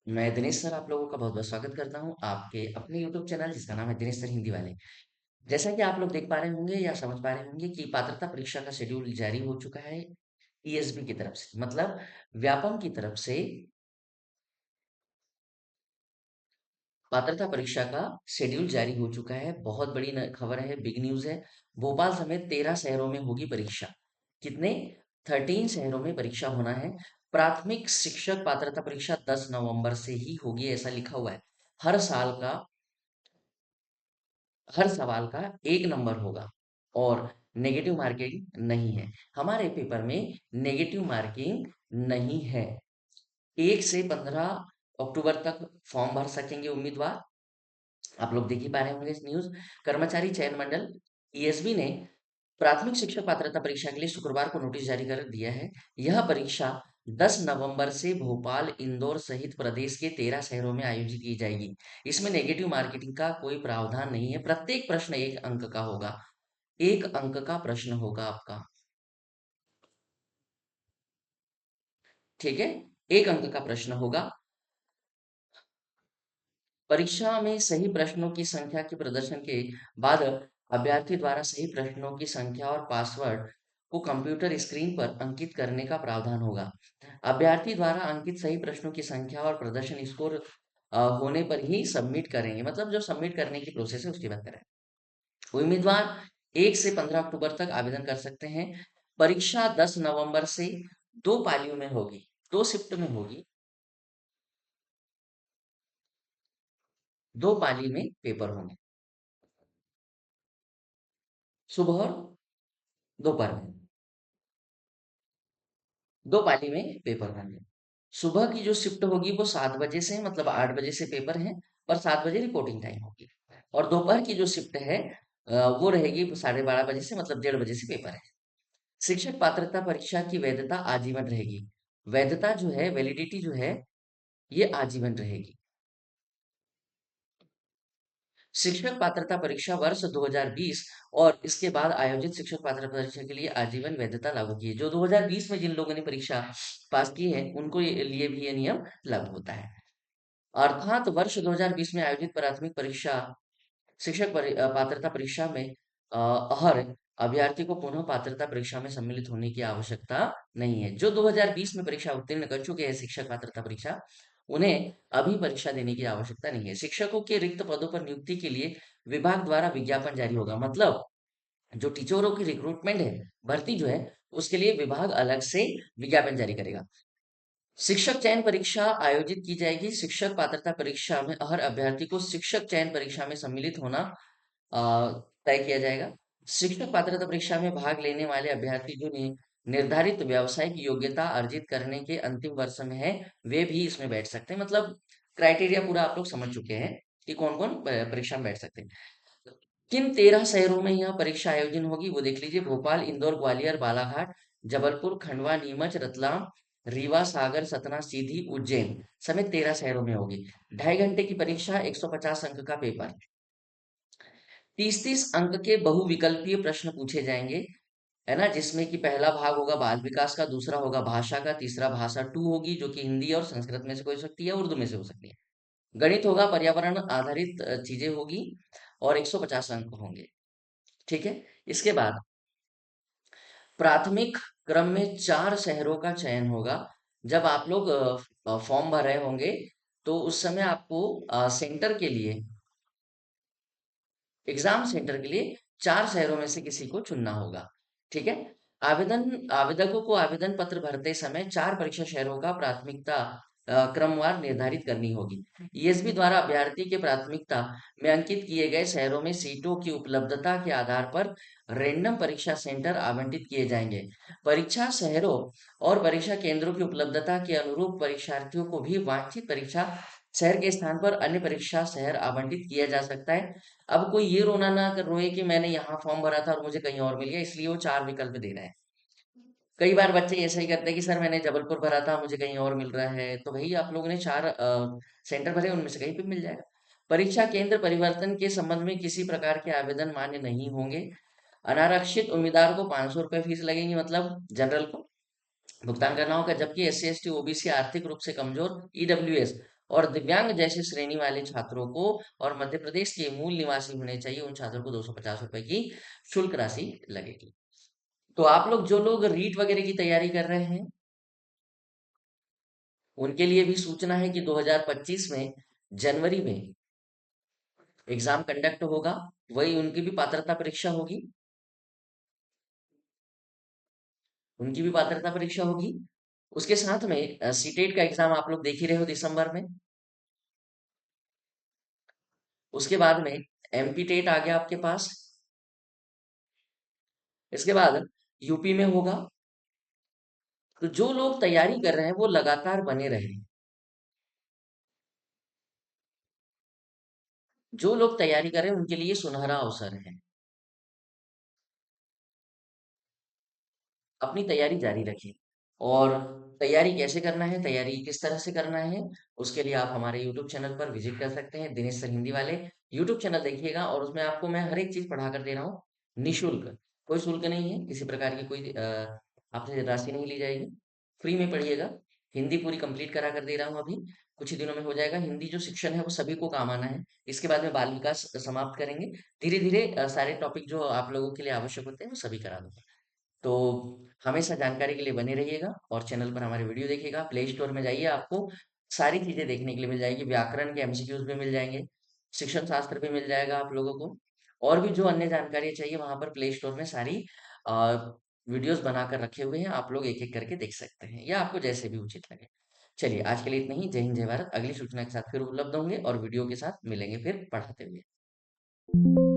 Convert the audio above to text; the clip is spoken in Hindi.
मैं दिनेश सर आप लोगों का बहुत-बहुत स्वागत करता हूँ आपके अपने यूट्यूब चैनल जिसका नाम है दिनेश सर हिंदी वाले। जैसा कि आप लोग देख पा रहे होंगे या समझ पा रहे होंगे कि पात्रता परीक्षा का शेड्यूल जारी हो चुका है टीएसबी की तरफ से मतलब व्यापम की तरफ से पात्रता परीक्षा का शेड्यूल जारी हो चुका है। बहुत बड़ी खबर है, बिग न्यूज़ है। भोपाल समेत 13 शहरों में होगी परीक्षा। कितने? 13 शहरों में परीक्षा होना है। प्राथमिक शिक्षक पात्रता परीक्षा 10 नवंबर से ही होगी ऐसा लिखा हुआ है। हर साल का हर सवाल का 1 नंबर होगा और नेगेटिव मार्किंग नहीं है। हमारे पेपर में नेगेटिव मार्किंग नहीं है। 1 से 15 अक्टूबर तक फॉर्म भर सकेंगे उम्मीदवार। आप लोग देख ही पा रहे होंगे इस न्यूज़। कर्मचारी चयन मंडल ईएसबी ने प्राथमिक शिक्षक पात्रता परीक्षा के लिए शुक्रवार को नोटिस जारी कर दिया है। यह परीक्षा 10 नवंबर से भोपाल, इंदौर सहित प्रदेश के 13 शहरों में आयोजित की जाएगी। इसमें नेगेटिव मार्किंग का कोई प्रावधान नहीं है। प्रत्येक प्रश्न 1 अंक का होगा। 1 अंक का प्रश्न होगा आपका। ठीक है? 1 अंक का प्रश्न होगा। परीक्षा में सही प्रश्नों की संख्या के प्रदर्शन के बाद अभ्यर्थी द्वारा सही प्रश्नों की संख्या और पासवर्ड को कंप्यूटर स्क्रीन पर अंकित करने का प्रावधान होगा। अभ्यर्थी द्वारा अंकित सही प्रश्नों की संख्या और प्रदर्शन स्कोर होने पर ही सबमिट करेंगे, मतलब जो सबमिट करने की प्रोसेस है उसकी बात करें। उम्मीदवार 1 से 15 अक्टूबर तक आवेदन कर सकते हैं। परीक्षा 10 नवंबर से 2 पालियों में होगी, 2 शिफ्ट में होगी। 2 पाली में पेपर होंगे, सुबह और दोपहर में। 2 पाली में पेपर होंगे। सुबह की जो शिफ्ट होगी वो 7 बजे से, मतलब 8 बजे से पेपर है और 7 बजे रिपोर्टिंग टाइम होगी। और दोपहर की जो शिफ्ट है वो रहेगी 12:30 बजे से, मतलब 1:30 बजे से पेपर है। शिक्षक पात्रता परीक्षा की वैधता आजीवन रहेगी। वैधता जो है, वैलिडिटी जो है, ये आजीवन रहेगी। शिक्षक पात्रता परीक्षा वर्ष 2020 और इसके बाद आयोजित शिक्षक पात्रता परीक्षा के लिए आजीवन वैधता लागू की है। जो 2020 में जिन लोगों ने परीक्षा पास की है उनको लिए भी ये नियम लागू होता है। अर्थात वर्ष 2020 में आयोजित प्राथमिक परीक्षा शिक्षक पात्रता परीक्षा में हर अभ्यर्थी को पुनः पात्रता परीक्षा में सम्मिलित होने की आवश्यकता नहीं है। जो 2020 में परीक्षा उत्तीर्ण कर चुके हैं शिक्षक पात्रता परीक्षा, उन्हें अभी परीक्षा देने की आवश्यकता नहीं है। शिक्षकों के रिक्त पदों पर नियुक्ति के लिए विभाग द्वारा विज्ञापन जारी होगा। मतलब जो टीचरों की रिक्रूटमेंट है, भर्ती जो है, उसके लिए विभाग अलग से विज्ञापन जारी करेगा। शिक्षक चयन परीक्षा आयोजित की जाएगी। शिक्षक पात्रता परीक्षा में हर अभ्यर्थी को शिक्षक चयन परीक्षा में सम्मिलित होना तय किया जाएगा। शिक्षक पात्रता परीक्षा में भाग लेने वाले अभ्यर्थी जो निर्धारित व्यावसायिक योग्यता अर्जित करने के अंतिम वर्ष में है, वे भी इसमें बैठ सकते हैं। मतलब क्राइटेरिया पूरा आप लोग समझ चुके हैं कि कौन-कौन परीक्षा में बैठ सकते हैं। किन 13 शहरों में यह परीक्षा आयोजन होगी वो देख लीजिए। भोपाल, इंदौर, ग्वालियर, बालाघाट, जबलपुर, खंडवा, नीमच, रतलाम, रीवा, सागर, सतना, सीधी, उज्जैन समेत 13 शहरों में होगी। 2.5 घंटे की परीक्षा, 150 अंक का पेपर। 30-30 अंक के बहुविकल्पीय प्रश्न पूछे जाएंगे, है ना, जिसमें कि पहला भाग होगा बाल विकास का, दूसरा होगा भाषा का, तीसरा भाषा 2 होगी जो कि हिंदी और संस्कृत में से कोई हो सकती है, उर्दू में से हो सकती है। गणित होगा, पर्यावरण आधारित चीजें होगी और 150 अंक होंगे। ठीक है? इसके बाद प्राथमिक क्रम में 4 शहरों का चयन होगा। जब आप लोग फॉर्म भर रहे होंगे तो उस समय आपको सेंटर के लिए, एग्जाम सेंटर के लिए 4 शहरों में से किसी को चुनना होगा। ठीक है? आवेदकों को आवेदन पत्र भरते समय 4 परीक्षा शहरों का प्राथमिकता क्रमवार निर्धारित करनी होगी। ईएसबी द्वारा अभ्यर्थी के प्राथमिकता में अंकित किए गए शहरों में सीटों की उपलब्धता के आधार पर रैंडम परीक्षा सेंटर आवंटित किए जाएंगे। परीक्षा शहरों और परीक्षा केंद्रों की उपलब्धता के अनुरूप परीक्षार्थियों को भी वांछित परीक्षा शहर के स्थान पर अन्य परीक्षा शहर आवंटित किया जा सकता है। अब कोई ये रोना ना कर रोए कि मैंने यहाँ फॉर्म भरा था और मुझे कहीं और मिल गया, इसलिए वो 4 विकल्प दे रहा है। कई बार बच्चे ऐसा ही करते हैं कि सर मैंने जबलपुर भरा था, मुझे कहीं और मिल रहा है। तो भई आप लोगों ने 4 सेंटर भरे, उनमें से कहीं पे मिल जाएगा। परीक्षा केंद्र परिवर्तन के संबंध में किसी प्रकार के आवेदन मान्य नहीं होंगे। अनारक्षित उम्मीदवार को ₹500 फीस लगेगी, मतलब जनरल को भुगतान करना होगा, जबकि एससी, एसटी, ओबीसी, आर्थिक रूप से कमजोर, ईडब्ल्यूएस और दिव्यांग जैसे श्रेणी वाले छात्रों को और मध्य प्रदेश के मूल निवासी होने चाहिए उन छात्रों को 250 रुपए की शुल्क राशि लगेगी। तो आप लोग जो लोग रीट वगैरह की तैयारी कर रहे हैं, उनके लिए भी सूचना है कि 2025 में जनवरी में एग्जाम कंडक्ट होगा। वही उनकी भी पात्रता परीक्षा होगी। उनकी भी पात्रता परीक्षा होगी। उसके साथ में सीटेट का एग्जाम आप लोग देख ही रहे हो दिसंबर में। उसके बाद में एमपी टेट आ गया आपके पास। इसके बाद यूपी में होगा। तो जो लोग तैयारी कर रहे हैं वो लगातार बने रहे। जो लोग तैयारी कर रहे हैं उनके लिए सुनहरा अवसर है। अपनी तैयारी जारी रखें। और तैयारी कैसे करना है, तैयारी किस तरह से करना है, उसके लिए आप हमारे यूट्यूब चैनल पर विजिट कर सकते हैं। दिनेश सर हिंदी वाले यूट्यूब चैनल देखिएगा और उसमें आपको मैं हर एक चीज पढ़ा कर दे रहा हूँ निशुल्क। कोई शुल्क नहीं है, किसी प्रकार की कोई आपसे राशि नहीं ली जाएगी। फ्री में पढ़िएगा। हिंदी पूरी कंप्लीट करा कर दे रहा हूँ अभी। कुछ ही दिनों में हो जाएगा। हिंदी जो शिक्षण है वो सभी को काम आना है। इसके बाद में बाल विकास समाप्त करेंगे। धीरे धीरे सारे टॉपिक जो आप लोगों के लिए आवश्यक होते हैं वो सभी करा दूंगा। तो हमेशा जानकारी के लिए बने रहिएगा और चैनल पर हमारे वीडियो देखिएगा। प्ले स्टोर में जाइए, आपको सारी चीजें देखने के लिए मिल जाएगी। व्याकरण के एमसीक्यूज भी मिल जाएंगे। शिक्षण शास्त्र भी मिल जाएगा आप लोगों को। और भी जो अन्य जानकारी चाहिए वहां पर प्ले स्टोर में सारी वीडियोस बनाकर रखे हुए हैं। आप लोग एक एक करके देख सकते हैं या आपको जैसे भी उचित लगे। चलिए आज के लिए इतना ही। जय हिंद जय भारत। अगली सूचना के साथ फिर उपलब्ध होंगे और वीडियो के साथ मिलेंगे फिर पढ़ाते हुए।